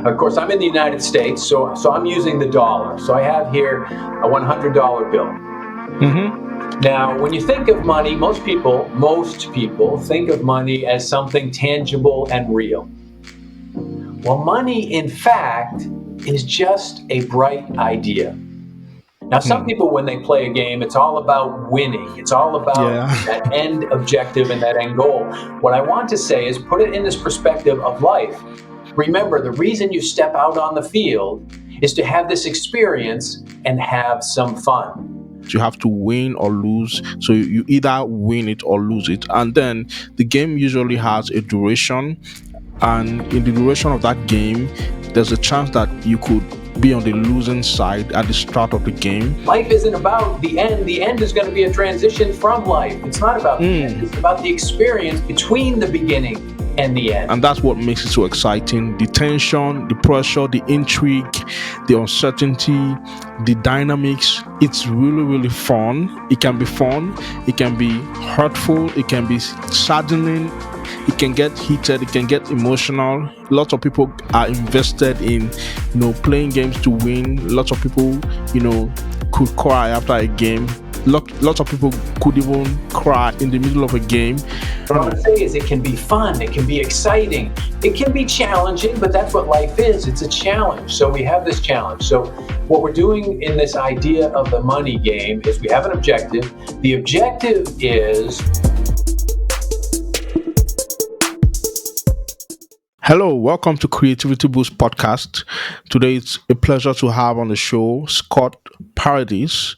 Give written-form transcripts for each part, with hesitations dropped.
Of course, I'm in the United States, so I'm using the dollar. So I have here a $100 bill. Mm-hmm. Now, when you think of money, most people think of money as something tangible and real. Well, money, in fact, is just a bright idea. Now, some Hmm. people, when they play a game, it's all about winning. It's all about Yeah. that end objective and that end goal. What I want to say is put it in this perspective of life. Remember, the reason you step out on the field is to have this experience and have some fun. You have to win or lose. So you either win it or lose it. And then the game usually has a duration. And in the duration of that game, there's a chance that you could be on the losing side at the start of the game. Life isn't about the end. The end is going to be a transition from life. It's not about the end, Mm. it's about the experience between the beginning and the end. And that's what makes it so exciting. The tension, the pressure, the intrigue, the uncertainty, the dynamics. It's really, really fun. It can be fun. It can be hurtful. It can be saddening. It can get heated. It can get emotional. Lots of people are invested in, playing games to win. Lots of people, could cry after a game. Lots of people could even cry in the middle of a game. What I want to say is it can be fun, it can be exciting, it can be challenging, but that's what life is. It's a challenge. So we have this challenge. So what we're doing in this idea of the money game is we have an objective. The objective is Hello, welcome to Creativity Boost Podcast. Today it's a pleasure to have on the show Scott Paradis.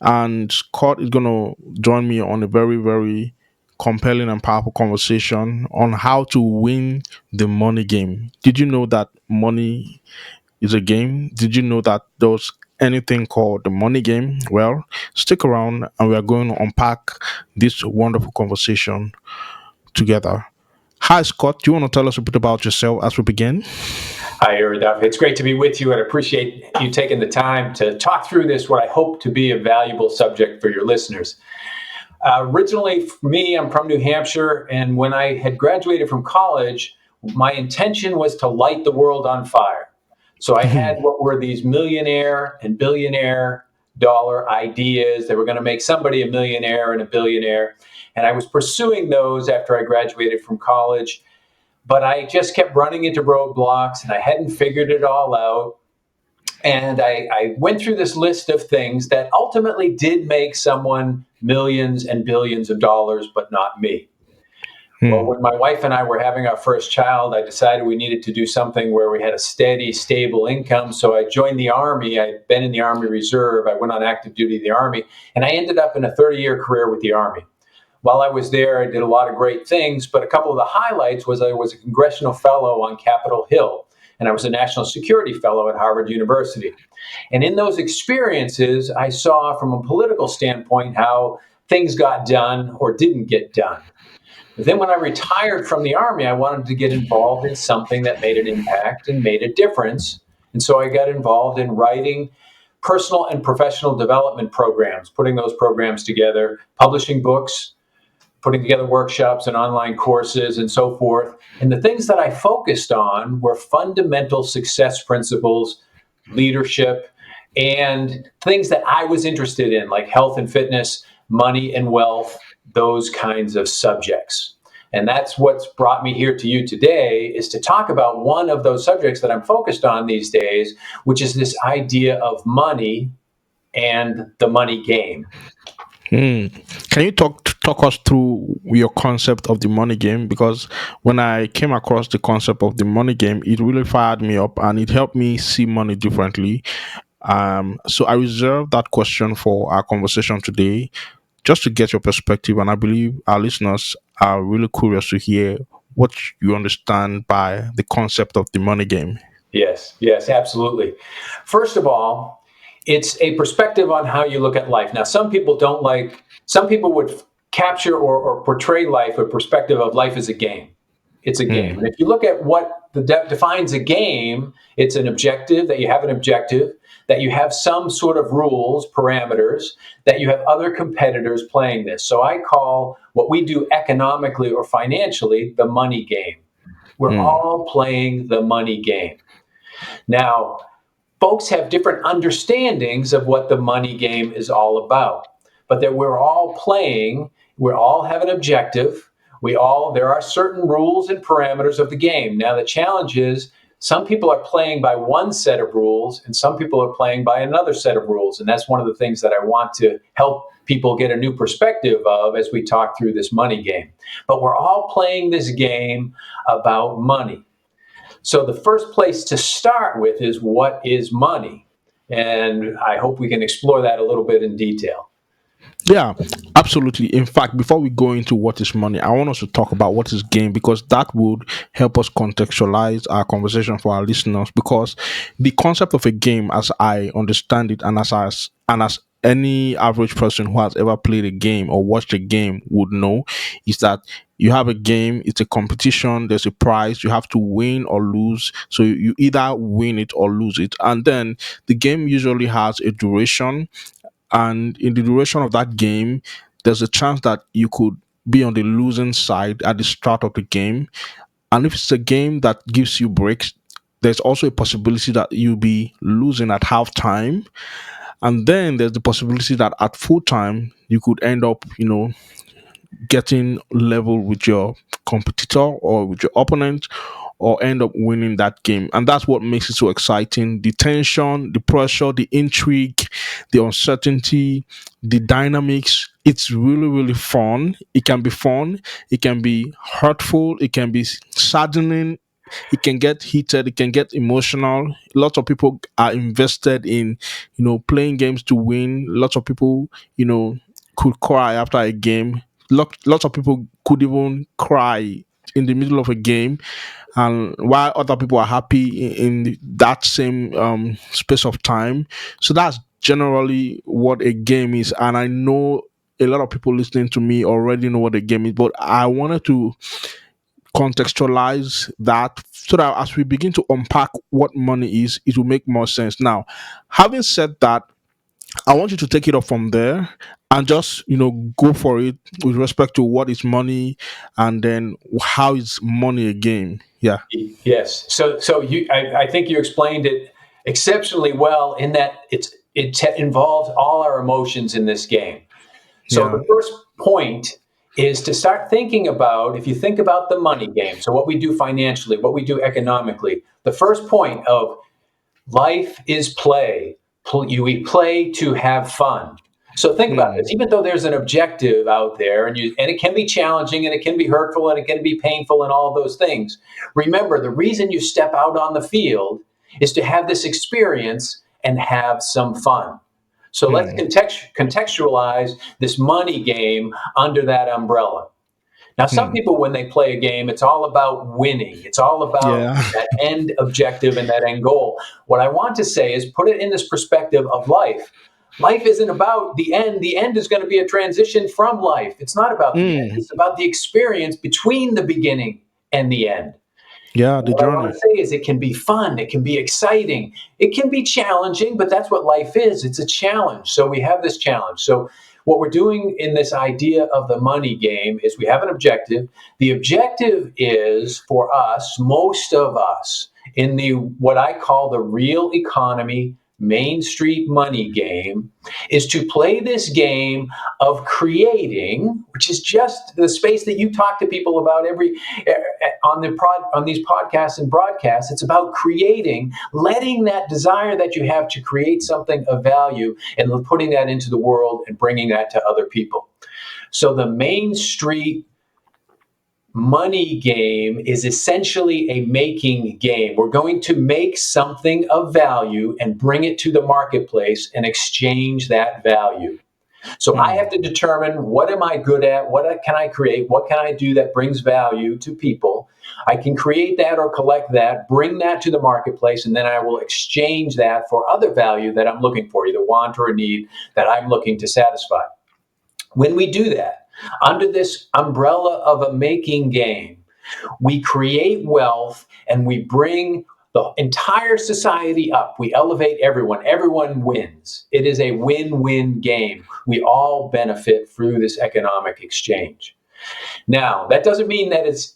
And Scott is going to join me on a very, very compelling and powerful conversation on how to win the money game. Did you know that money is a game? Did you know that there's anything called the money game? Well, stick around and we are going to unpack this wonderful conversation together. Hi, Scott. Do you want to tell us a bit about yourself as we begin? Hi, Erdaf. It's great to be with you and appreciate you taking the time to talk through this, what I hope to be a valuable subject for your listeners. Originally, for me, I'm from New Hampshire, and when I had graduated from college, my intention was to light the world on fire. So I had what were these millionaire and billionaire dollar ideas that were going to make somebody a millionaire and a billionaire. And I was pursuing those after I graduated from college, but I just kept running into roadblocks and I hadn't figured it all out. And I went through this list of things that ultimately did make someone millions and billions of dollars, but not me. Well, Hmm. when my wife and I were having our first child, I decided we needed to do something where we had a steady, stable income. So I joined the Army. I'd been in the Army Reserve. I went on active duty in the Army, and I ended up in a 30-year career with the Army. While I was there, I did a lot of great things, but a couple of the highlights was I was a congressional fellow on Capitol Hill, and I was a national security fellow at Harvard University. And in those experiences, I saw from a political standpoint how things got done or didn't get done. But then when I retired from the Army, I wanted to get involved in something that made an impact and made a difference. And so I got involved in writing personal and professional development programs, putting those programs together, publishing books, putting together workshops and online courses and so forth. And the things that I focused on were fundamental success principles, leadership, and things that I was interested in, like health and fitness, money and wealth, those kinds of subjects. And that's what's brought me here to you today, is to talk about one of those subjects that I'm focused on these days, which is this idea of money and the money game. Hmm. Can you talk us through your concept of the money game? Because when I came across the concept of the money game, it really fired me up and it helped me see money differently. So I reserve that question for our conversation today, just to get your perspective. And I believe our listeners are really curious to hear what you understand by the concept of the money game. Yes, yes, absolutely. First of all, it's a perspective on how you look at life. Now, some people would capture or portray life a perspective of life as a game. It's a game. And Hmm. if you look at what defines a game, it's an objective, that you have an objective, that you have some sort of rules, parameters, that you have other competitors playing this. So I call what we do economically or financially the money game. We're Hmm. all playing the money game. Now, folks have different understandings of what the money game is all about, but that we're all playing, we all have an objective. There are certain rules and parameters of the game. Now, the challenge is some people are playing by one set of rules and some people are playing by another set of rules. And that's one of the things that I want to help people get a new perspective of as we talk through this money game. But we're all playing this game about money. So the first place to start with is, what is money? And I hope we can explore that a little bit in detail. Yeah, absolutely. In fact, before we go into what is money, I want us to talk about what is game, because that would help us contextualize our conversation for our listeners. Because the concept of a game, as I understand it, and as any average person who has ever played a game or watched a game would know, is that you have a game, it's a competition, there's a prize, you have to win or lose. So you either win it or lose it. And then the game usually has a duration, and in the duration of that game, there's a chance that you could be on the losing side at the start of the game. And if it's a game that gives you breaks, there's also a possibility that you'll be losing at halftime. And then there's the possibility that at full time, you could end up, getting level with your competitor or with your opponent, or end up winning that game. And that's what makes it so exciting: the tension, the pressure, the intrigue, the uncertainty, the dynamics. It's really, really fun. It can be fun, it can be hurtful, it can be saddening, it can get heated, it can get emotional. Lots of people are invested in, playing games to win. Lots of people, could cry after a game. Lots of people could even cry in the middle of a game, and while other people are happy in that same space of time. So that's generally what a game is. And I know a lot of people listening to me already know what a game is, but I wanted to contextualize that so that as we begin to unpack what money is, it will make more sense. Now, having said that, I want you to take it up from there and just, go for it with respect to what is money, and then how is money a game. Yeah. Yes. I think you explained it exceptionally well in that it involves all our emotions in this game. So Yeah. the first point is to start thinking about, if you think about the money game, so what we do financially, what we do economically, the first point of life is play. We play to have fun. So think about this. Hmm. Even though there's an objective out there, and it can be challenging, and it can be hurtful, and it can be painful, and all of those things. Remember, the reason you step out on the field is to have this experience and have some fun. So let's Hmm. contextualize this money game under that umbrella. Now, some Hmm. people, when they play a game, it's all about winning. It's all about Yeah. that end objective and that end goal. What I want to say is, put it in this perspective of life. Life isn't about the end. The end is going to be a transition from life. It's not about the end. Hmm. It's about the experience between the beginning and the end. Yeah. The What I want journey. to say is, it can be fun, it can be exciting, it can be challenging, but that's what life is. It's a challenge. So we have this challenge. So what we're doing in this idea of the money game is, we have an objective. The objective is, for us, most of us, in the what I call the real economy Main Street money game, is to play this game of creating, which is just the space that you talk to people about every on these podcasts and broadcasts. It's about creating, letting that desire that you have to create something of value and putting that into the world and bringing that to other people. So the Main Street money game is essentially a making game. We're going to make something of value and bring it to the marketplace and exchange that value. So I have Hmm. to determine, what am I good at? What can I create? What can I do that brings value to people? I can create that or collect that, bring that to the marketplace, and then I will exchange that for other value that I'm looking for, either want or a need that I'm looking to satisfy. When we do that, under this umbrella of a making game, we create wealth and we bring the entire society up. We elevate everyone. Everyone wins. It is a win win game. We all benefit through this economic exchange. Now, that doesn't mean that it's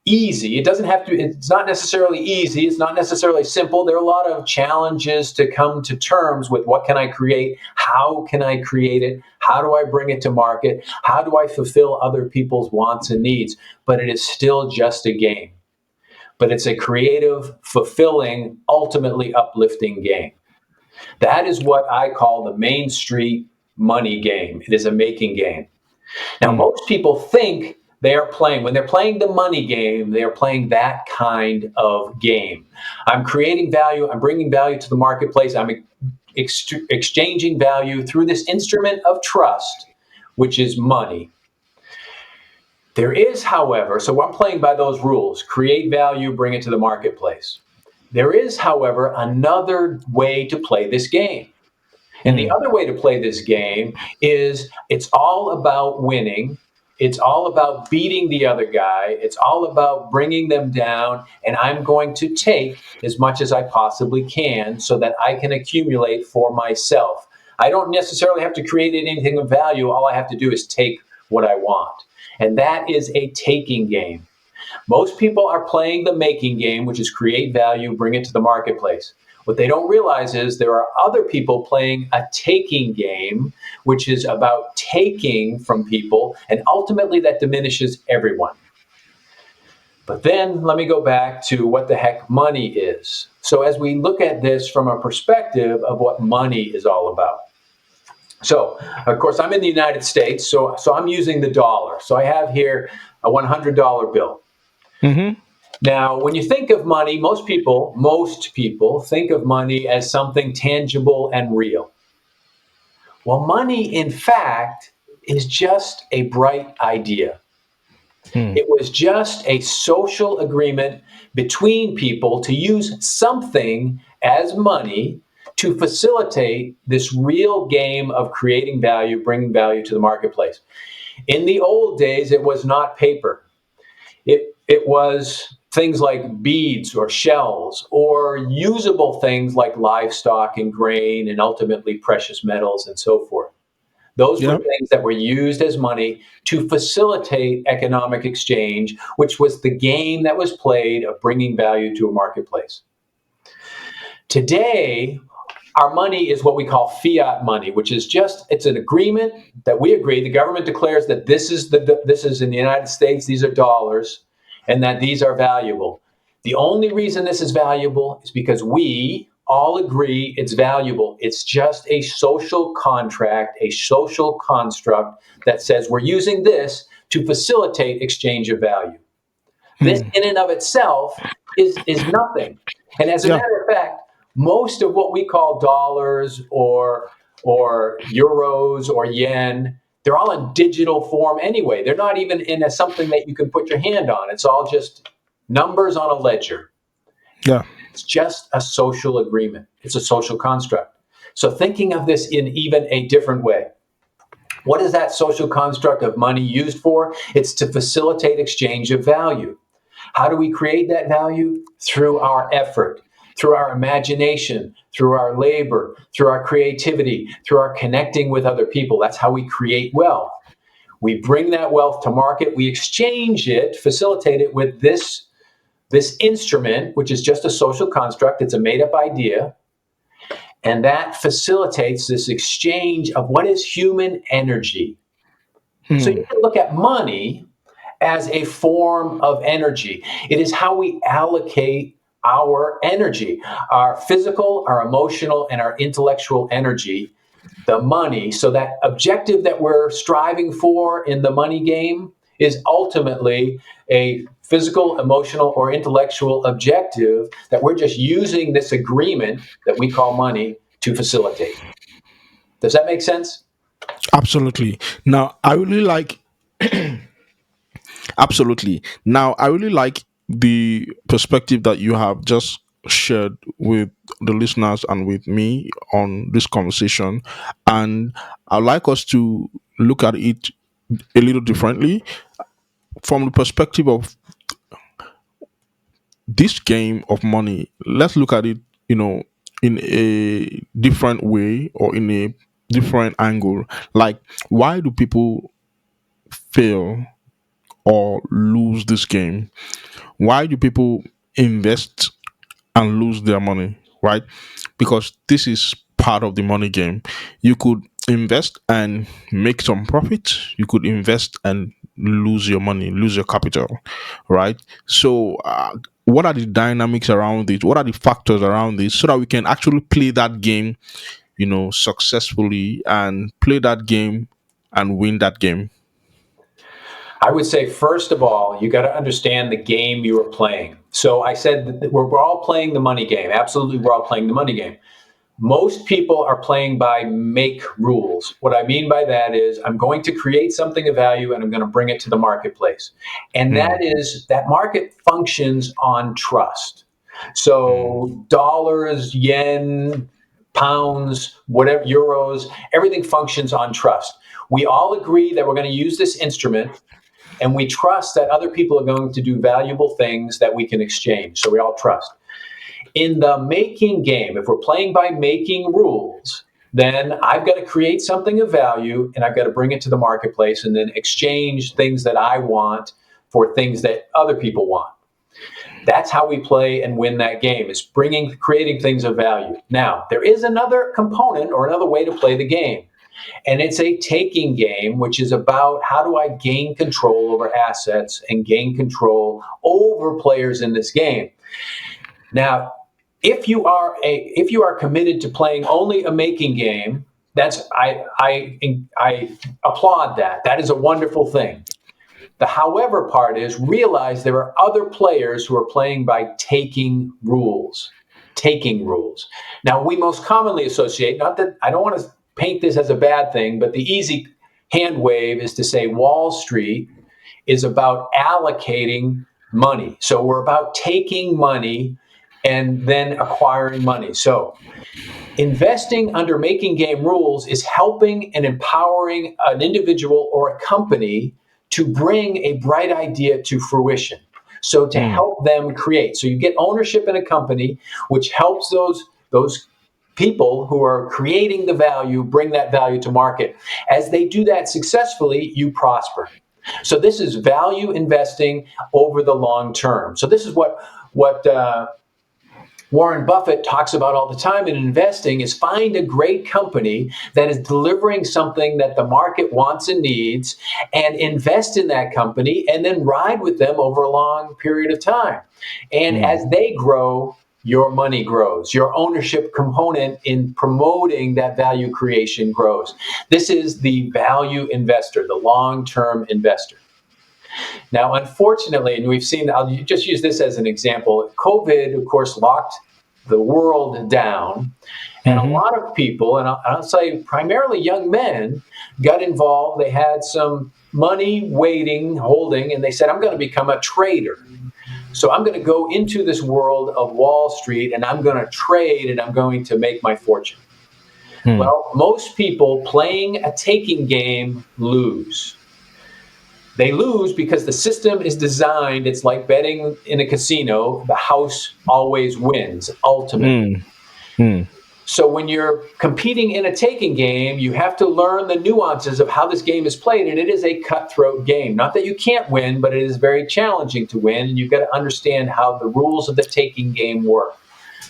easy. It doesn't have to, it's not necessarily easy. It's not necessarily simple. There are a lot of challenges to come to terms with. What can I create? How can I create it? How do I bring it to market? How do I fulfill other people's wants and needs? But it is still just a game. But it's a creative, fulfilling, ultimately uplifting game. That is what I call the Main Street money game. It is a making game. Now, Mm. most people think they are playing, when they're playing the money game, they are playing that kind of game. I'm creating value, I'm bringing value to the marketplace, I'm exchanging value through this instrument of trust, which is money. There is, however, so I'm playing by those rules: create value, bring it to the marketplace. There is, however, another way to play this game. And the Mm. other way to play this game is it's all about winning. It's all about beating the other guy. It's all about bringing them down. And I'm going to take as much as I possibly can so that I can accumulate for myself. I don't necessarily have to create anything of value. All I have to do is take what I want. And that is a taking game. Most people are playing the making game, which is create value, bring it to the marketplace. What they don't realize is there are other people playing a taking game, which is about taking from people, and ultimately that diminishes everyone. But then let me go back to what the heck money is. So, as we look at this from a perspective of what money is all about. So, of course, I'm in the United States, so I'm using the dollar. So, I have here a $100 bill. Mm-hmm. Now, when you think of money, most people think of money as something tangible and real. Well, money, in fact, is just a bright idea. Mm. It was just a social agreement between people to use something as money to facilitate this real game of creating value, bringing value to the marketplace. In the old days, it was not paper. It was things like beads or shells or usable things like livestock and grain and ultimately precious metals and so forth. Those were Yeah. things that were used as money to facilitate economic exchange, which was the game that was played of bringing value to a marketplace. Today, our money is what we call fiat money, which is just, it's an agreement that we agree. The government declares that this is in the United States, these are dollars, and that these are valuable. The only reason this is valuable is because we all agree it's valuable. It's just a social contract, a social construct that says we're using this to facilitate exchange of value. This Mm. in and of itself is nothing. And as a Yeah. matter of fact, most of what we call dollars or euros or yen, they're all in digital form anyway. They're not even in a, something that you can put your hand on. It's all just numbers on a ledger. Yeah. It's just a social agreement. It's a social construct. So thinking of this in even a different way. What is that social construct of money used for? It's to facilitate exchange of value. How do we create that value? Through our effort, through our imagination, through our labor, through our creativity, through our connecting with other people. That's how we create wealth. We bring that wealth to market, we exchange it, facilitate it with this instrument, which is just a social construct, it's a made up idea. And that facilitates this exchange of what is human energy. So you Mm. can look at money as a form of energy. It is how we allocate our energy, our physical, our emotional, and our intellectual energy, the money. So that objective that we're striving for in the money game is ultimately a physical, emotional, or intellectual objective that we're just using this agreement that we call money to facilitate. Does that make sense? Absolutely. Now, I really like. Absolutely. Now, I really like the perspective that you have just shared with the listeners and with me on this conversation. And I'd like us to look at it a little differently from the perspective of this game of money. Let's look at it, in a different way or in a different angle. Like, why do people fail or lose this game? Why do people invest and lose their money, right? Because this is part of the money game. You could invest and make some profit. You could invest and lose your money, lose your capital, right? So, what are the dynamics around it? What are the factors around this so that we can actually play that game, successfully and play that game and win that game? I would say, first of all, you got to understand the game you are playing. So I said that we're all playing the money game. Absolutely, we're all playing the money game. Most people are playing by make rules. What I mean by that is I'm going to create something of value and I'm going to bring it to the marketplace. And Mm, that market functions on trust. mm, So dollars, yen, pounds, whatever, euros, everything functions on trust. We all agree that we're going to use this instrument and we trust that other people are going to do valuable things that we can exchange. So we all trust. In the making game, if we're playing by making rules, then I've got to create something of value and I've got to bring it to the marketplace and then exchange things that I want for things that other people want. That's how we play and win that game, is creating things of value. Now, there is another component or another way to play the game. And it's a taking game, which is about how do I gain control over assets and gain control over players in this game. Now, if you are committed to playing only a making game, I applaud that. That is a wonderful thing. The however part is realize there are other players who are playing by taking rules. Taking rules. Now, we most commonly associate, not that I don't want to paint this as a bad thing, but the easy hand wave is to say Wall Street is about allocating money. So we're about taking money and then acquiring money. So investing under making game rules is helping and empowering an individual or a company to bring a bright idea to fruition. So to mm, help them create. So you get ownership in a company, which helps those people who are creating the value bring that value to market. As they do that successfully, you prosper. So this is value investing over the long term. So this is what Warren Buffett talks about all the time in investing, is find a great company that is delivering something that the market wants and needs and invest in that company and then ride with them over a long period of time. And mm. as they grow, your money grows. Your ownership component in promoting that value creation grows. This is the value investor, the long-term investor. Now, unfortunately, and we've seen, I'll just use this as an example. COVID, of course, locked the world down. And a Mm-hmm. lot of people, and I'll say primarily young men, got involved. They had some money waiting, holding, and they said, I'm going to become a trader. So I'm going to go into this world of Wall Street and I'm going to trade and I'm going to make my fortune. Mm, Well, most people playing a taking game lose. They lose because the system is designed, it's like betting in a casino, the house always wins, ultimately. mm, mm, So when you're competing in a taking game, you have to learn the nuances of how this game is played, and it is a cutthroat game. Not that you can't win, but it is very challenging to win, and you've got to understand how the rules of the taking game work.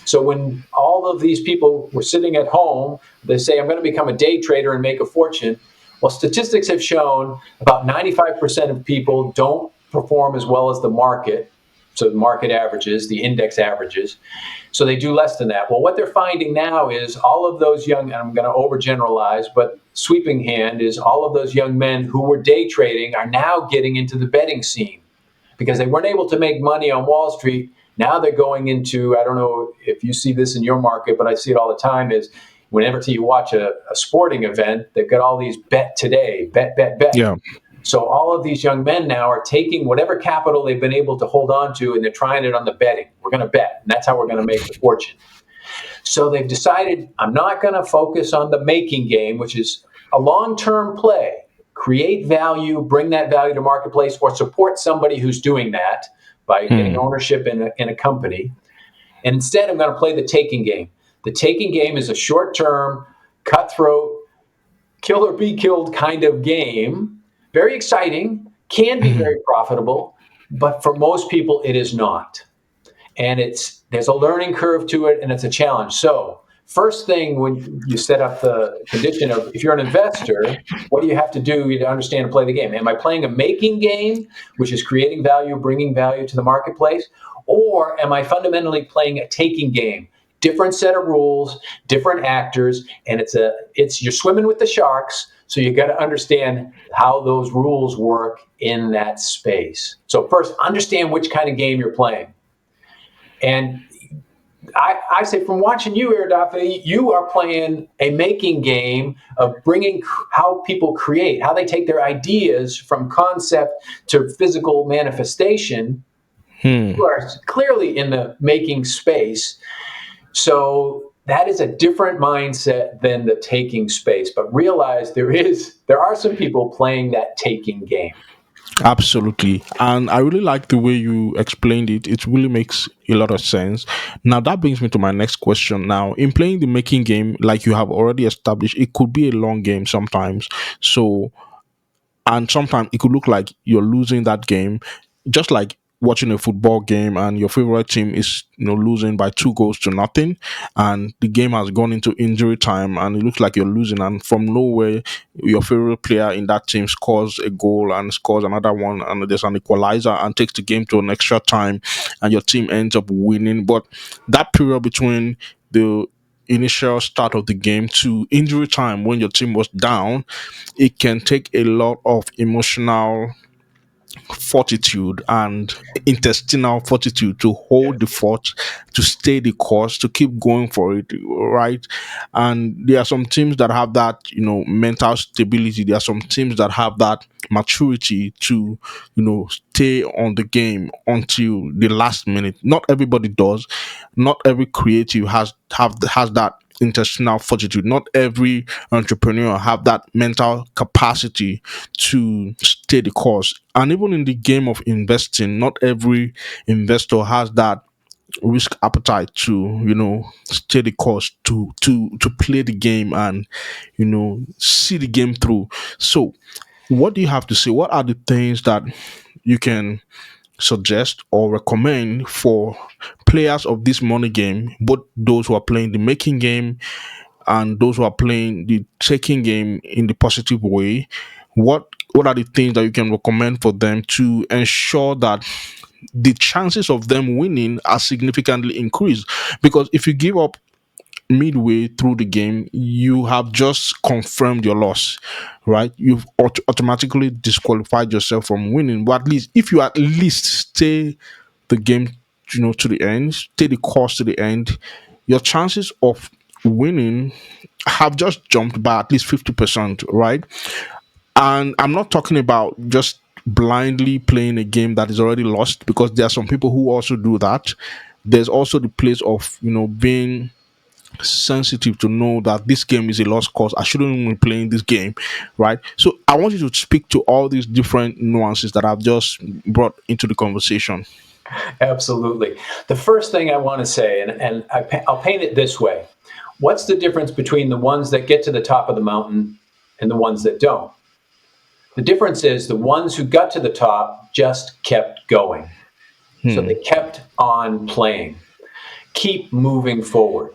So when all of these people were sitting at home, they say, I'm going to become a day trader and make a fortune. Well, statistics have shown about 95% of people don't perform as well as the market. So the market averages, the index averages. So they do less than that. Well, what they're finding now is all of those young, and I'm going to overgeneralize, but sweeping hand is all of those young men who were day trading are now getting into the betting scene because they weren't able to make money on Wall Street. Now they're going into, I don't know if you see this in your market, but I see it all the time, is whenever you watch a sporting event, they've got all these bet today, bet. yeah. So all of these young men now are taking whatever capital they've been able to hold on to and they're trying it on the betting. We're going to bet, and that's how we're going to make the fortune. So they've decided, I'm not going to focus on the making game, which is a long-term play. Create value, bring that value to marketplace, or support somebody who's doing that by getting Mm, ownership in a company. And instead, I'm going to play the taking game. The taking game is a short-term, cutthroat, kill or be killed kind of game. Very exciting, can be Mhm. very profitable, but for most people, it is not. And there's a learning curve to it, and it's a challenge. So, first thing when you set up the condition of if you're an investor, what do you have to do to understand and play the game? Am I playing a making game, which is creating value, bringing value to the marketplace, or am I fundamentally playing a taking game? Different set of rules, different actors, and it's you're swimming with the sharks, so you got to understand how those rules work in that space. So first, understand which kind of game you're playing. And I say from watching you, Iridafe, you are playing a making game of bringing how people create, how they take their ideas from concept to physical manifestation. Hmm. You are clearly in the making space. So that is a different mindset than the taking space. But realize there are some people playing that taking game. Absolutely. And I really like the way you explained it. It really makes a lot of sense. Now, that brings me to my next question. Now, in playing the making game, like you have already established, it could be a long game sometimes. So, and sometimes it could look like you're losing that game, just like watching a football game and your favorite team is losing by 2 goals to nothing, and the game has gone into injury time and it looks like you're losing, and from nowhere your favorite player in that team scores a goal and scores another one and there's an equalizer and takes the game to an extra time and your team ends up winning. But that period between the initial start of the game to injury time when your team was down, it can take a lot of emotional fortitude and intestinal fortitude to hold the fort, to stay the course, to keep going for it, right? And there are some teams that have that, mental stability. There are some teams that have that maturity to, stay on the game until the last minute. Not everybody does. Not every creative has that intestinal fortitude. Not every entrepreneur have that mental capacity to stay the course. And even in the game of investing, not every investor has that risk appetite to stay the course, to play the game and see the game through. So what do you have to say? What are the things that you can suggest or recommend for players of this money game, both those who are playing the making game and those who are playing the taking game in the positive way? What are the things that you can recommend for them to ensure that the chances of them winning are significantly increased? Because if you give up midway through the game, you have just confirmed your loss, right? You've automatically disqualified yourself from winning. But at least if you at least stay the game, to the end, stay the course to the end, your chances of winning have just jumped by at least 50%, right? And I'm not talking about just blindly playing a game that is already lost, because there are some people who also do that. There's also the place of, being sensitive to know that this game is a lost cause. I shouldn't be playing this game, right? So I want you to speak to all these different nuances that I've just brought into the conversation. Absolutely. The first thing I want to say, and I'll paint it this way. What's the difference between the ones that get to the top of the mountain and the ones that don't? The difference is the ones who got to the top just kept going. So Hmm. they kept on playing, keep moving forward.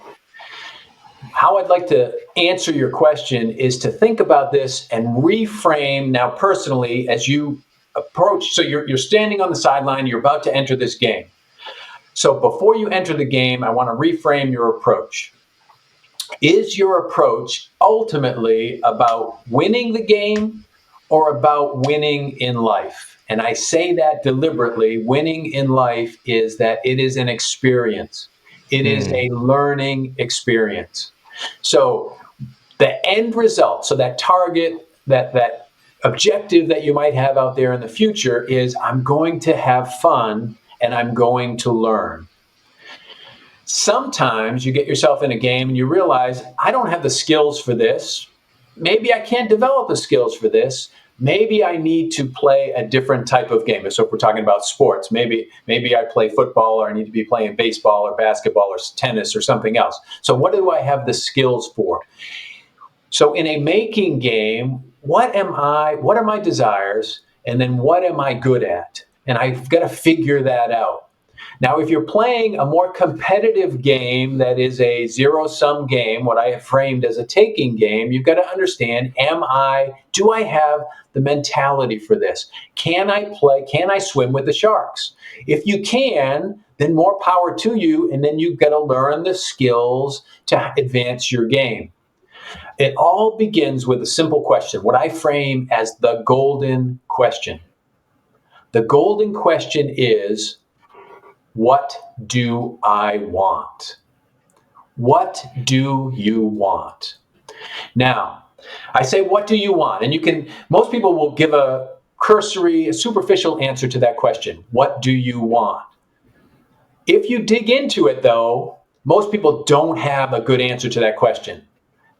How I'd like to answer your question is to think about this and reframe now personally as you approach. So you're standing on the sideline, you're about to enter this game. So before you enter the game, I want to reframe your approach. Is your approach ultimately about winning the game or about winning in life? And I say that deliberately. Winning in life is that it is an experience, it is Hmm. a learning experience. So the end result, so that target, that objective that you might have out there in the future is I'm going to have fun and I'm going to learn. Sometimes you get yourself in a game and you realize, I don't have the skills for this. Maybe I can't develop the skills for this. Maybe I need to play a different type of game. So if we're talking about sports, maybe I play football or I need to be playing baseball or basketball or tennis or something else. So what do I have the skills for? So in a making game, what are my desires And then what am I good at? And I've got to figure that out. Now, if you're playing a more competitive game that is a zero sum game, what I have framed as a taking game, you've got to understand, do I have the mentality for this? Can I play? Can I swim with the sharks? If you can, then more power to you. And then you've got to learn the skills to advance your game. It all begins with a simple question, what I frame as the golden question. The golden question is, what do I want? What do you want? Now, I say, what do you want? And most people will give a cursory, a superficial answer to that question. What do you want? If you dig into it, though, most people don't have a good answer to that question.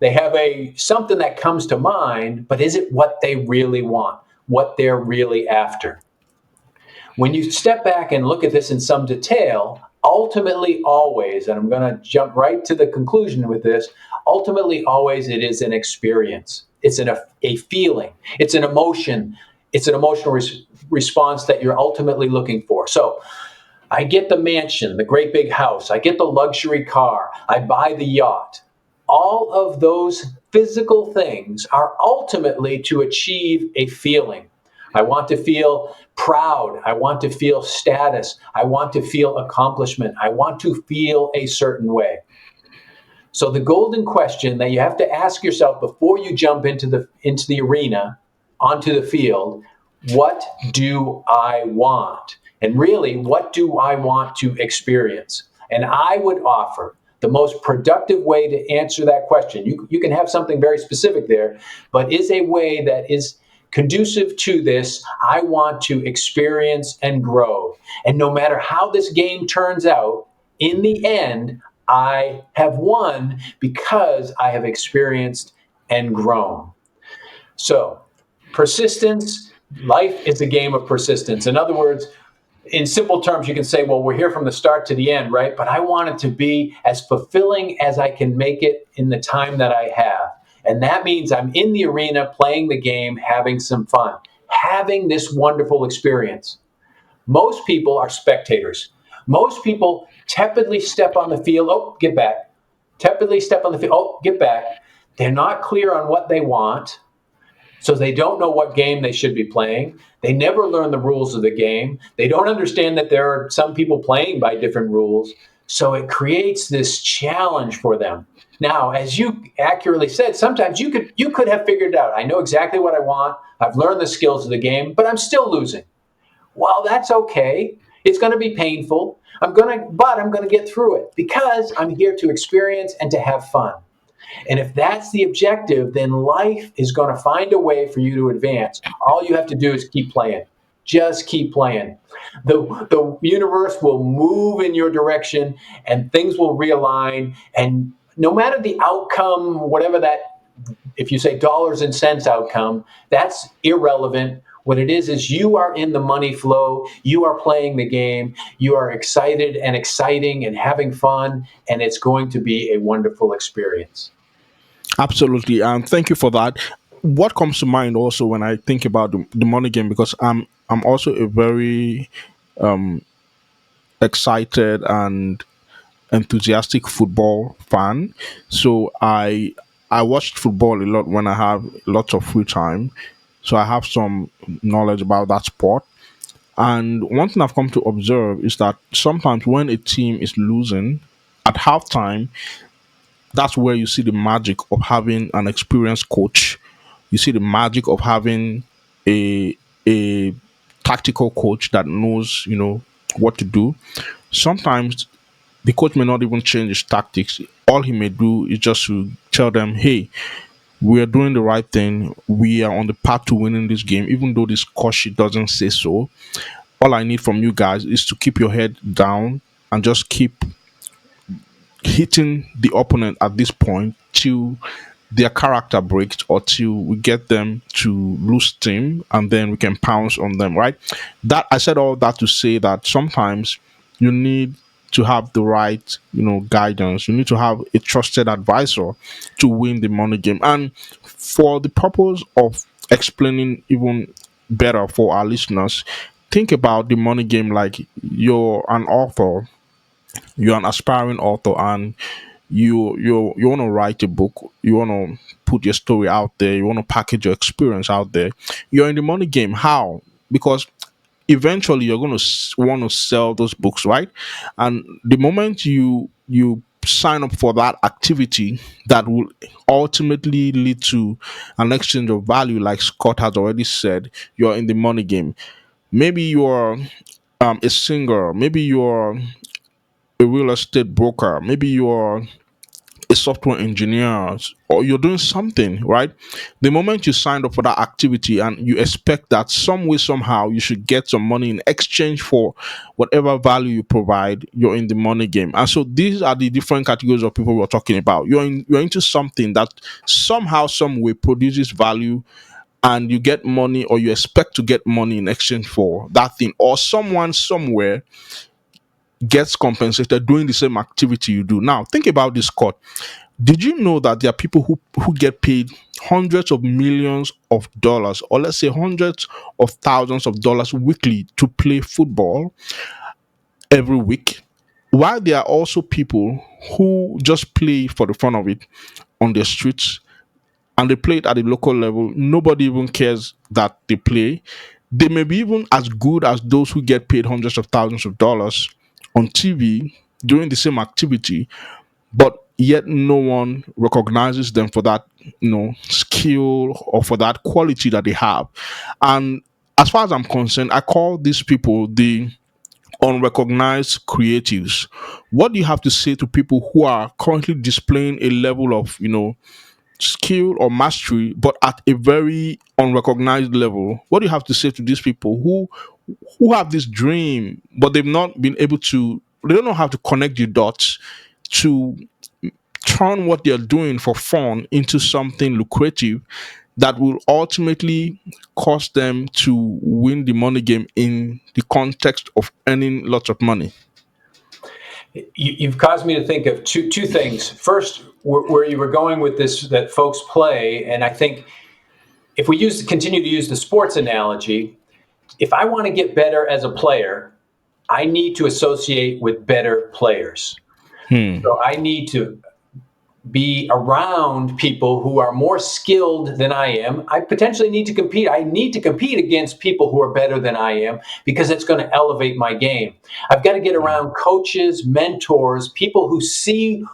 They have something that comes to mind, but is it what they really want? What they're really after? When you step back and look at this in some detail, ultimately always, and I'm going to jump right to the conclusion with this, ultimately always it is an experience. It's a feeling. It's an emotion. It's an emotional response that you're ultimately looking for. So I get the mansion, the great big house. I get the luxury car. I buy the yacht. All of those physical things are ultimately to achieve a feeling. I want to feel proud. I want to feel status. I want to feel accomplishment. I want to feel a certain way. So the golden question that you have to ask yourself before you jump into the arena, onto the field, what do I want? And really, what do I want to experience? And I would offer the most productive way to answer that question. You can have something very specific there, but is a way that is conducive to this. I want to experience and grow. And no matter how this game turns out, in the end, I have won because I have experienced and grown. So, persistence, life is a game of persistence. In other words, in simple terms, you can say, well, we're here from the start to the end, right? But I want it to be as fulfilling as I can make it in the time that I have. And that means I'm in the arena playing the game, having some fun, having this wonderful experience. Most people are spectators. Most people tepidly step on the field. Oh, get back. Tepidly step on the field. Oh, get back. They're not clear on what they want. So they don't know what game they should be playing. They never learn the rules of the game. They don't understand that there are some people playing by different rules. So it creates this challenge for them. Now, as you accurately said, sometimes you could have figured it out. I know exactly what I want. I've learned the skills of the game, but I'm still losing. Well, that's okay. It's going to be painful. But I'm going to get through it because I'm here to experience and to have fun. And if that's the objective, then life is going to find a way for you to advance. All you have to do is keep playing. Just keep playing. The universe will move in your direction and things will realign. And no matter the outcome, whatever that, if you say dollars and cents outcome, that's irrelevant. What it is you are in the money flow. You are playing the game. You are excited and exciting and having fun. And it's going to be a wonderful experience. Absolutely, and thank you for that. What comes to mind also when I think about the money game, because I'm also a very excited and enthusiastic football fan. So I watched football a lot when I have lots of free time. So I have some knowledge about that sport. And one thing I've come to observe is that sometimes when a team is losing at halftime, that's where you see the magic of having an experienced coach. You see the magic of having a a tactical coach that knows, what to do. Sometimes the coach may not even change his tactics. All he may do is just to tell them, hey, we are doing the right thing. We are on the path to winning this game, even though this score sheet doesn't say so. All I need from you guys is to keep your head down and just keep hitting the opponent at this point till their character breaks or till we get them to lose steam, and then we can pounce on them, right? That I said all that to say that sometimes you need to have the right, guidance. You need to have a trusted advisor to win the money game. And for the purpose of explaining even better for our listeners, think about the money game like you're an author, you're an aspiring author, and you want to write a book, you want to put your story out there, you want to package your experience out there. You're in the money game. How? Because eventually you're going to want to sell those books, right? And the moment you sign up for that activity that will ultimately lead to an exchange of value, like Scott has already said, you're in the money game. Maybe you're a singer, maybe you're a real estate broker, maybe you're a software engineer, or you're doing something, right? The moment you signed up for that activity and you expect that some way, somehow, you should get some money in exchange for whatever value you provide, you're in the money game. And so these are the different categories of people we're talking about. You're into something that somehow, some way produces value, and you get money, or you expect to get money in exchange for that thing, or someone somewhere gets compensated doing the same activity you do. Now think about this, Scott. Did you know that there are people who get paid hundreds of millions of dollars, or let's say hundreds of thousands of dollars weekly to play football every week? While there are also people who just play for the fun of it on the streets, and they play it at the local level. Nobody even cares that they play. They may be even as good as those who get paid hundreds of thousands of dollars on TV doing the same activity, but yet no one recognizes them for that, skill or for that quality that they have. And as far as I'm concerned, I call these people the unrecognized creatives. What do you have to say to people who are currently displaying a level of, skill or mastery, but at a very unrecognized level? What do you have to say to these people who have this dream, but they've not been able to? They don't know how to connect the dots to turn what they're doing for fun into something lucrative that will ultimately cause them to win the money game in the context of earning lots of money. You've caused me to think of two things. First, where you were going with this, that folks play, and I think if we continue to use the sports analogy, if I want to get better as a player, I need to associate with better players. Hmm. So I need to be around people who are more skilled than I am. I potentially need to compete. I need to compete against people who are better than I am because it's going to elevate my game. I've got to get around coaches, mentors, people who see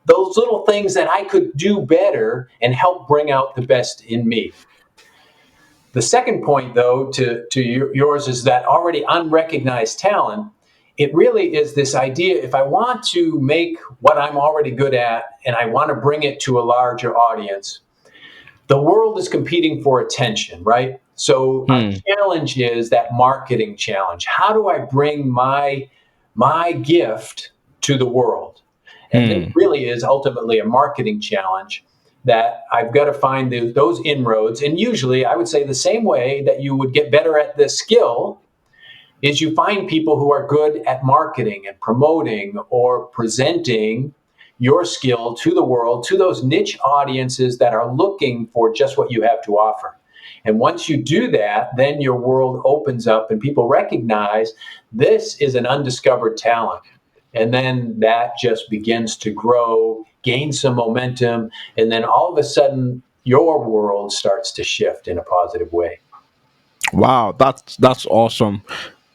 those little things that I could do better and help bring out the best in me. The second point, though, to yours is that already unrecognized talent. It really is this idea, if I want to make what I'm already good at and I want to bring it to a larger audience, the world is competing for attention, right? So our Hmm. challenge is that marketing challenge. How do I bring my gift to the world? And this Hmm. really is ultimately a marketing challenge that I've got to find those inroads. And usually, I would say the same way that you would get better at this skill is you find people who are good at marketing and promoting or presenting your skill to the world, to those niche audiences that are looking for just what you have to offer. And once you do that, then your world opens up and people recognize this is an undiscovered talent. And then that just begins to grow, gain some momentum, and then all of a sudden your world starts to shift in a positive way. Wow, that's awesome.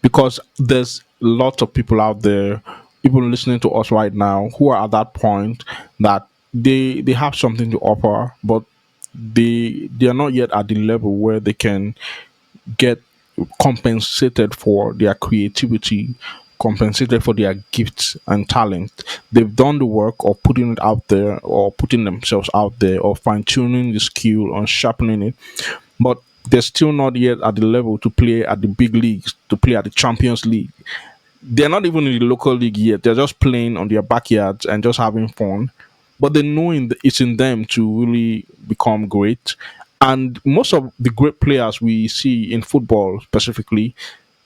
Because there's lots of people out there, even listening to us right now, who are at that point that they have something to offer, but they are not yet at the level where they can get compensated for their creativity, compensated for their gifts and talent. They've done the work of putting it out there, or putting themselves out there, or fine tuning the skill, or sharpening it, but they're still not yet at the level to play at the big leagues, to play at the Champions League. They're not even in the local league yet. They're just playing on their backyards and just having fun. But they know it's in them to really become great. And most of the great players we see in football specifically,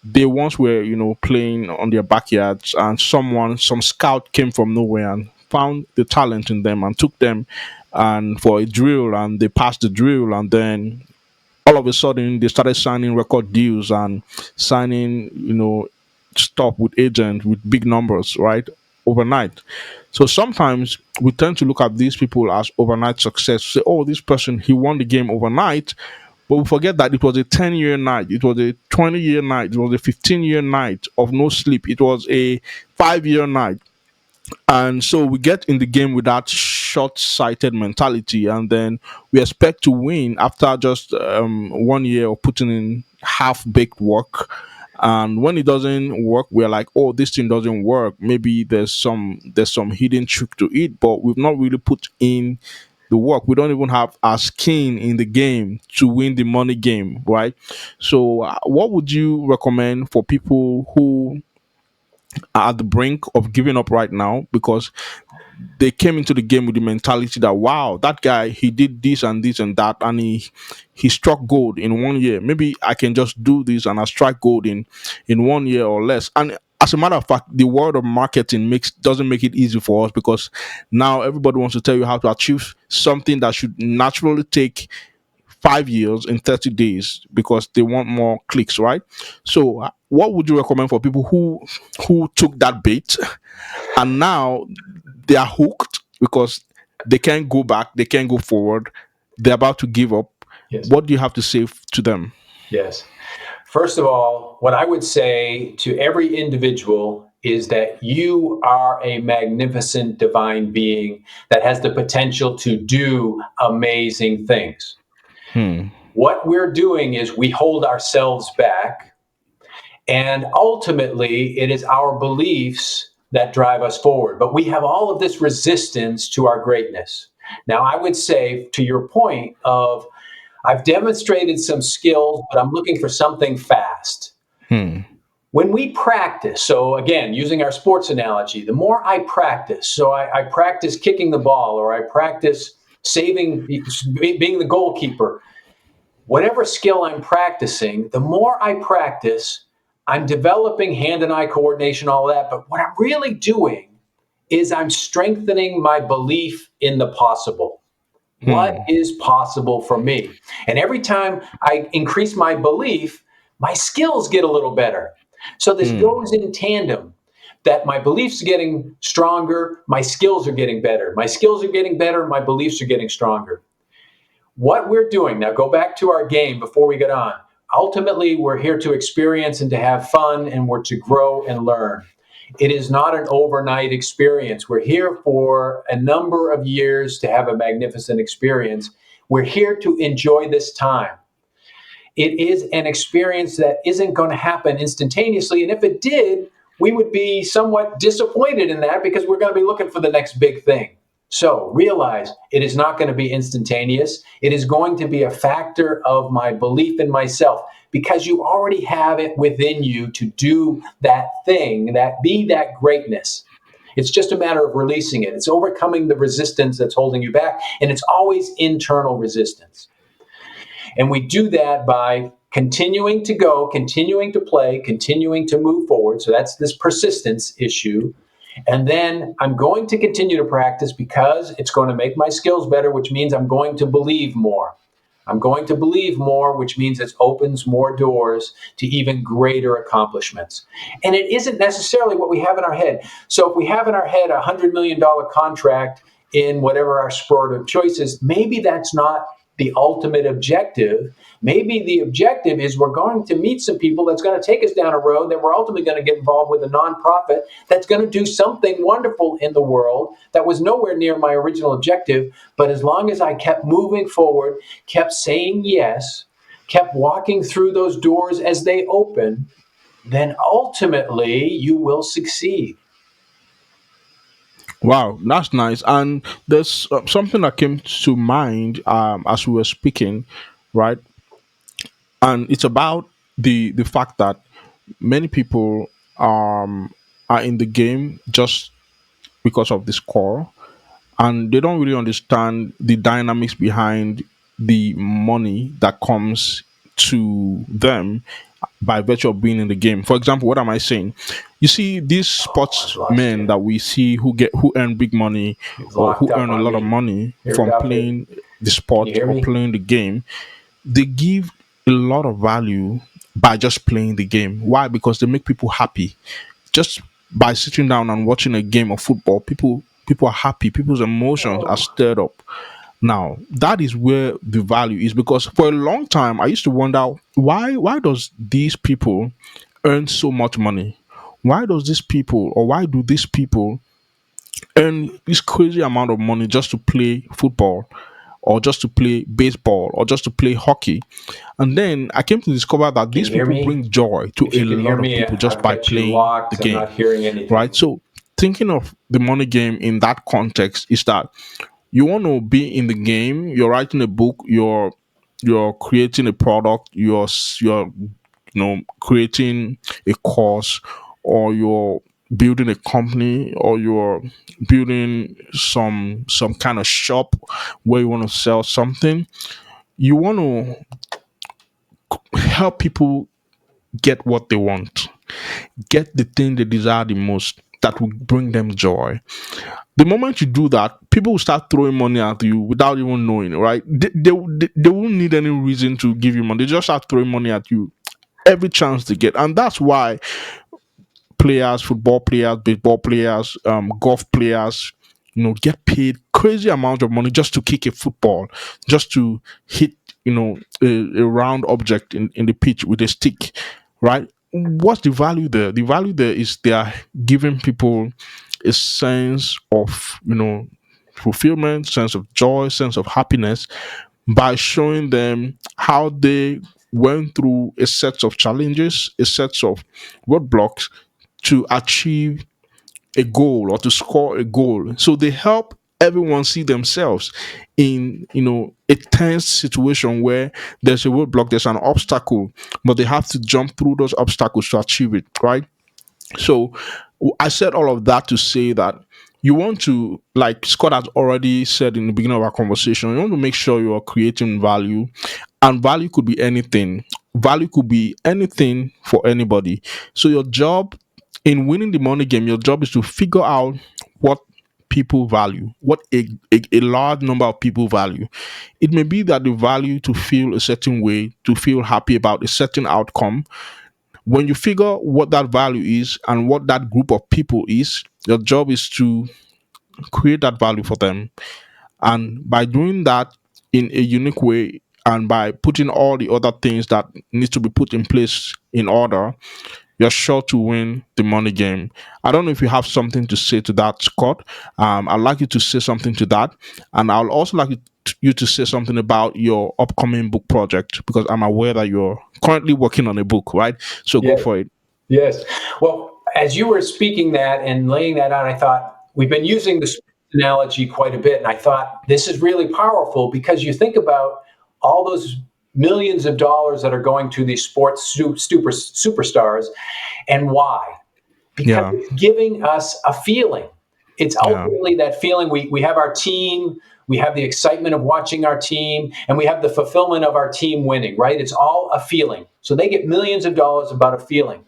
they once were, playing on their backyards, and some scout came from nowhere and found the talent in them and took them and for a drill, and they passed the drill, and then all of a sudden they started signing record deals and signing, stuff with agents with big numbers, right? Overnight. So sometimes we tend to look at these people as overnight success. Say, oh, this person, he won the game overnight. But we forget that it was a 10-year night, it was a 20-year night, it was a 15-year night of no sleep, it was a 5-year night. And so we get in the game with that short-sighted mentality, and then we expect to win after just 1 year of putting in half-baked work. And when it doesn't work, we're like, oh, this thing doesn't work, maybe there's some hidden trick to it, but we've not really put in the work. We don't even have our skin in the game to win the money game, right? So what would you recommend for people who are at the brink of giving up right now because they came into the game with the mentality that, wow, that guy, he did this and this and that, and he struck gold in 1 year. Maybe I can just do this and I strike gold in 1 year or less. And as a matter of fact, the world of marketing doesn't make it easy for us, because now everybody wants to tell you how to achieve something that should naturally take 5 years in 30 days because they want more clicks, right? So what would you recommend for people who took that bait and now they are hooked because they can't go back, they can't go forward, they're about to give up? Yes. What do you have to say to them? Yes. First of all, what I would say to every individual is that you are a magnificent divine being that has the potential to do amazing things. Hmm. What we're doing is we hold ourselves back, and ultimately, it is our beliefs that drive us forward. But we have all of this resistance to our greatness. Now, I would say, to your point of, I've demonstrated some skills, but I'm looking for something fast. Hmm. When we practice, so again, using our sports analogy, the more I practice, so I practice kicking the ball, or I practice saving, being the goalkeeper, whatever skill I'm practicing, the more I practice, I'm developing hand and eye coordination, all that. But what I'm really doing is I'm strengthening my belief in the possible. What Hmm. is possible for me? And every time I increase my belief, my skills get a little better. So this Hmm. goes in tandem, that my beliefs are getting stronger, my skills are getting better. My skills are getting better, my beliefs are getting stronger. What we're doing now, go back to our game before we get on. Ultimately, we're here to experience and to have fun, and we're to grow and learn. It is not an overnight experience. We're here for a number of years to have a magnificent experience. We're here to enjoy this time. It is an experience that isn't going to happen instantaneously. And if it did, we would be somewhat disappointed in that, because we're going to be looking for the next big thing. So realize it is not going to be instantaneous. It is going to be a factor of my belief in myself, because you already have it within you to do that thing, that be that greatness. It's just a matter of releasing it. It's overcoming the resistance that's holding you back, and it's always internal resistance. And we do that by continuing to go, continuing to play, continuing to move forward. So that's this persistence issue. And then I'm going to continue to practice, because it's going to make my skills better, which means I'm going to believe more. I'm going to believe more, which means it opens more doors to even greater accomplishments. And it isn't necessarily what we have in our head. So if we have in our head a $100 million contract in whatever our sport of choice is, maybe that's not the ultimate objective. Maybe the objective is we're going to meet some people that's going to take us down a road that we're ultimately going to get involved with a nonprofit that's going to do something wonderful in the world that was nowhere near my original objective. But as long as I kept moving forward, kept saying yes, kept walking through those doors as they open, then ultimately you will succeed. Wow, that's nice. And there's something that came to mind as we were speaking, right? And it's about the fact that many people are in the game just because of the score, and they don't really understand the dynamics behind the money that comes to them by virtue of being in the game. For example, what am I saying? You see, these Oh, I've lost sportsmen you. that we see who earn big money You've or locked who up earn a on lot of me. money You're from up. playing the Can you sport hear or me? playing the game, they give a lot of value by just playing the game. Why? Because they make people happy. Just by sitting down and watching a game of football, people are happy. People's emotions are stirred up. Now, that is where the value is, because for a long time I used to wonder, why does these people earn so much money? Why do these people earn this crazy amount of money just to play football, or just to play baseball, or just to play hockey? And then I came to discover that Can these you hear people me? bring joy to If a you can hear lot of me, people just I've by got you playing the locked. I'm not game, hearing right? anything. So thinking of the money game in that context is that you want to be in the game. You're writing a book. You're creating a product. You're creating a course, or you're building a company, or you're building some kind of shop where you want to sell something. You want to help people get what they want, get the thing they desire the most, that will bring them joy. The moment you do that, people will start throwing money at you without even knowing, right? They won't need any reason to give you money. They just start throwing money at you every chance they get. And that's why players, football players, baseball players, golf players, get paid crazy amount of money just to kick a football, just to hit, a round object in the pitch with a stick, right? What's the value there? The value there is they are giving people a sense of, fulfillment, sense of joy, sense of happiness, by showing them how they went through a set of challenges, a set of roadblocks to achieve a goal, or to score a goal. So they help everyone see themselves in, a tense situation where there's a roadblock, there's an obstacle, but they have to jump through those obstacles to achieve it, right? So I said all of that to say that you want to, like Scott has already said in the beginning of our conversation, you want to make sure you are creating value. And value could be anything. Value could be anything for anybody. So your job in winning the money game, your job is to figure out what people value, what a large number of people value. It may be that they value to feel a certain way, to feel happy about a certain outcome. When you figure what that value is and what that group of people is, your job is to create that value for them. And by doing that in a unique way, and by putting all the other things that need to be put in place in order, you're sure to win the money game. I don't know if you have something to say to that, Scott. I'd like you to say something to that. And I'll also like you to say something about your upcoming book project, because I'm aware that you're currently working on a book, right? So go Yeah. for it. Yes. Well, as you were speaking that and laying that out, I thought we've been using this analogy quite a bit. And I thought this is really powerful because you think about all those millions of dollars that are going to these sports superstars, and why? Because Yeah. it's giving us a feeling. It's Yeah. ultimately that feeling. We have our team, we have the excitement of watching our team, and we have the fulfillment of our team winning, right? It's all a feeling. So they get millions of dollars about a feeling.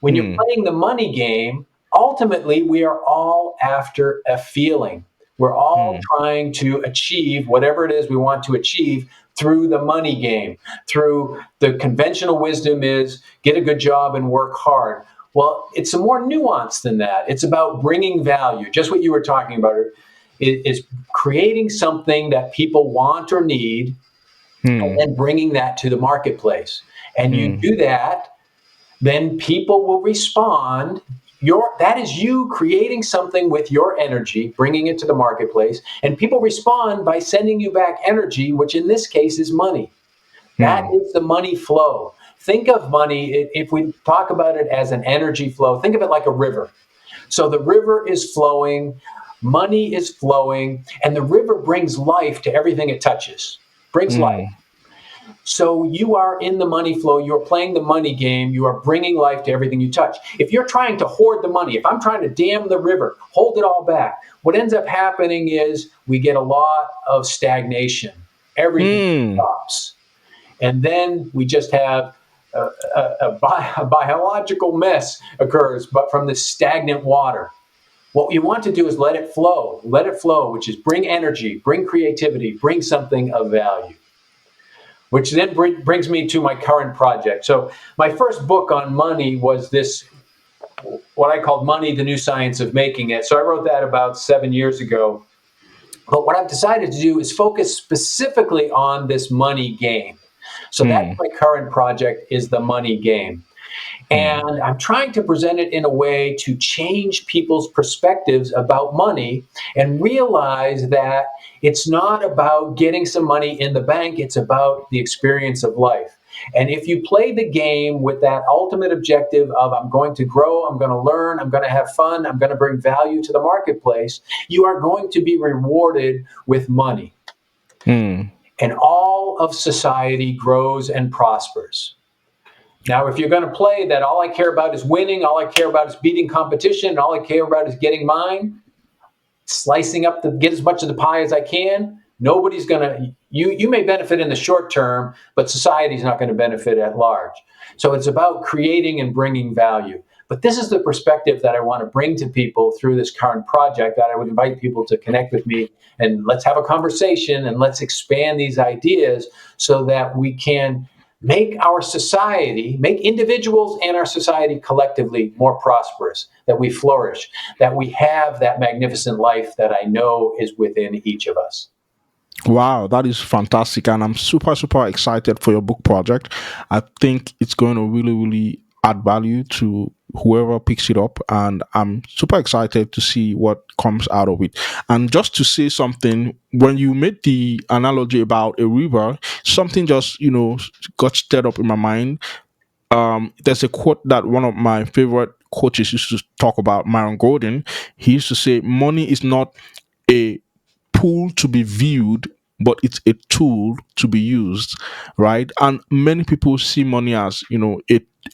When you're Hmm. playing the money game, ultimately we are all after a feeling. We're all Hmm. trying to achieve whatever it is we want to achieve through the money game, through the conventional wisdom is get a good job and work hard. Well, it's a more nuanced than that. It's about bringing value, just what you were talking about, is creating something that people want or need, and Hmm. then bringing that to the marketplace. And you Hmm. do that, then people will respond. That is you creating something with your energy, bringing it to the marketplace, and people respond by sending you back energy, which in this case is money. That Hmm. is the money flow. Think of money, if we talk about it as an energy flow, think of it like a river. So the river is flowing, money is flowing, and the river brings life to everything it touches. Brings life. Hmm. So you are in the money flow, you're playing the money game, you are bringing life to everything you touch. If you're trying to hoard the money, if I'm trying to dam the river, hold it all back, what ends up happening is we get a lot of stagnation. Everything Hmm. stops. And then we just have a biological mess occurs, but from the stagnant water. What you want to do is let it flow, which is bring energy, bring creativity, bring something of value. which then brings me to my current project. So my first book on money was this, what I called Money, the New Science of Making It. So I wrote that about 7 years ago. But what I've decided to do is focus specifically on this money game. So that's Mm, my current project, is the money game. mm, And I'm trying to present it in a way to change people's perspectives about money and realize that it's not about getting some money in the bank, it's about the experience of life. And if you play the game with that ultimate objective of, I'm going to grow, I'm going to learn, I'm going to have fun, I'm going to bring value to the marketplace, you are going to be rewarded with money. mm. And all of society grows and prospers. Now, if you're going to play that all I care about is winning, all I care about is beating competition, and all I care about is getting mine, slicing up the get as much of the pie as I can, nobody's going to, you may benefit in the short term, but society's not going to benefit at large. So it's about creating and bringing value. But this is the perspective that I want to bring to people through this current project, that I would invite people to connect with me, and let's have a conversation and let's expand these ideas so that we can make our society, make individuals and our society collectively more prosperous, that we flourish, that we have that magnificent life that I know is within each of us. Wow, that is fantastic. And I'm super, super excited for your book project. I think it's going to really, really add value to whoever picks it up. And I'm super excited to see what comes out of it. And just to say something, when you made the analogy about a river, something just, got stirred up in my mind. There's a quote that one of my favorite coaches used to talk about, Myron Gordon. He used to say, money is not a tool to be viewed, but it's a tool to be used, right? And many people see money as,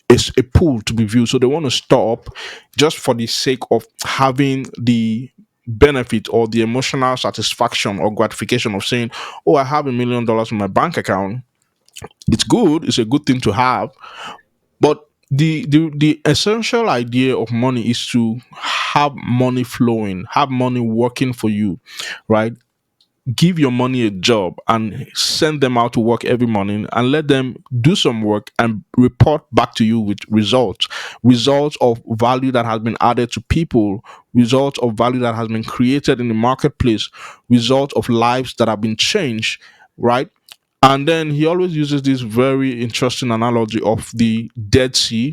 it's a tool to be viewed. So they want to stop just for the sake of having the benefit or the emotional satisfaction or gratification of saying, oh, I have $1 million in my bank account. It's good, it's a good thing to have, but the essential idea of money is to have money flowing, have money working for you, right? Give your money a job and send them out to work every morning and let them do some work and report back to you with results of value that has been added to people, results of value that has been created in the marketplace, results of lives that have been changed, right? And then he always uses this very interesting analogy of the Dead Sea.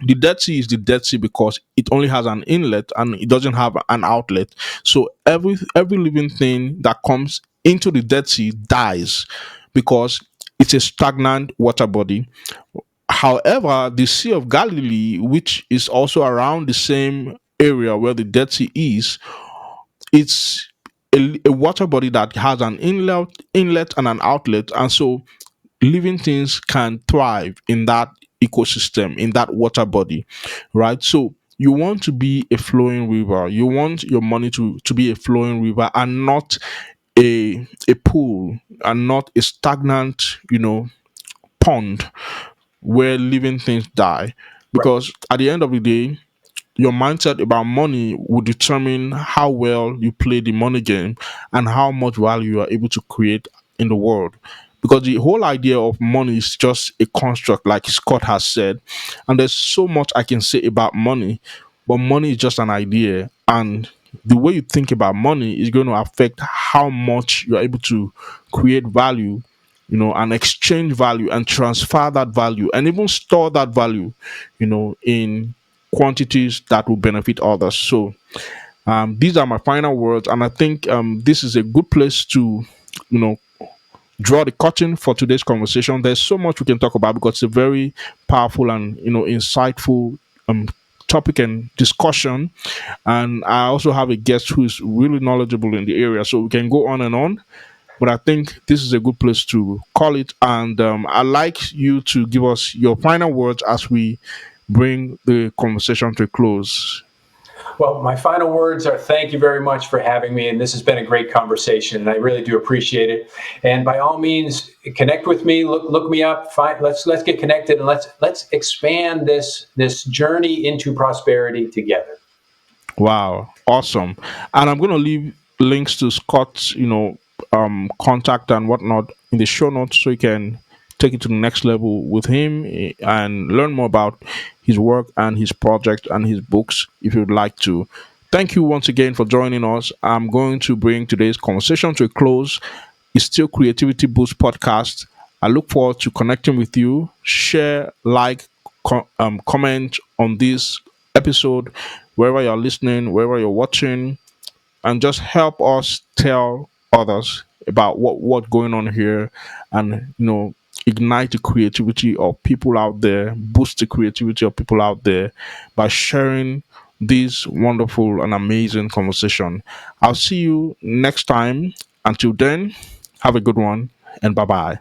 The Dead Sea is the Dead Sea because it only has an inlet and it doesn't have an outlet. So every living thing that comes into the Dead Sea dies because it's a stagnant water body. However, the Sea of Galilee, which is also around the same area where the Dead Sea is, it's a water body that has an inlet and an outlet, and so living things can thrive in that ecosystem, in that water body, right? So you want to be a flowing river. You want your money to be a flowing river and not a pool, and not a stagnant, pond where living things die. Right. Because at the end of the day, your mindset about money will determine how well you play the money game and how much value you are able to create in the world. Because the whole idea of money is just a construct, like Scott has said. And there's so much I can say about money, but money is just an idea. And the way you think about money is going to affect how much you're able to create value, and exchange value and transfer that value and even store that value, in quantities that will benefit others. So these are my final words, and I think this is a good place to, you know, draw the curtain for today's conversation. There's so much we can talk about because it's a very powerful and insightful topic and discussion. And I also have a guest who is really knowledgeable in the area, so we can go on and on. But I think this is a good place to call it. And I'd like you to give us your final words as we bring the conversation to a close. Well, my final words are, thank you very much for having me. And this has been a great conversation. And I really do appreciate it. And by all means, connect with me, look me up, let's get connected, and let's expand this journey into prosperity together. Wow, awesome. And I'm going to leave links to Scott's, contact and whatnot in the show notes so you can take it to the next level with him and learn more about his work and his project and his books if you'd like to. Thank you once again for joining us. I'm going to bring today's conversation to a close. It's still Creativity Boost podcast. I look forward to connecting with you. Share, like, comment on this episode wherever you're listening, wherever you're watching, and just help us tell others about what's going on here, and ignite the creativity of people out there, boost the creativity of people out there by sharing this wonderful and amazing conversation. I'll see you next time. Until then, have a good one, and bye bye.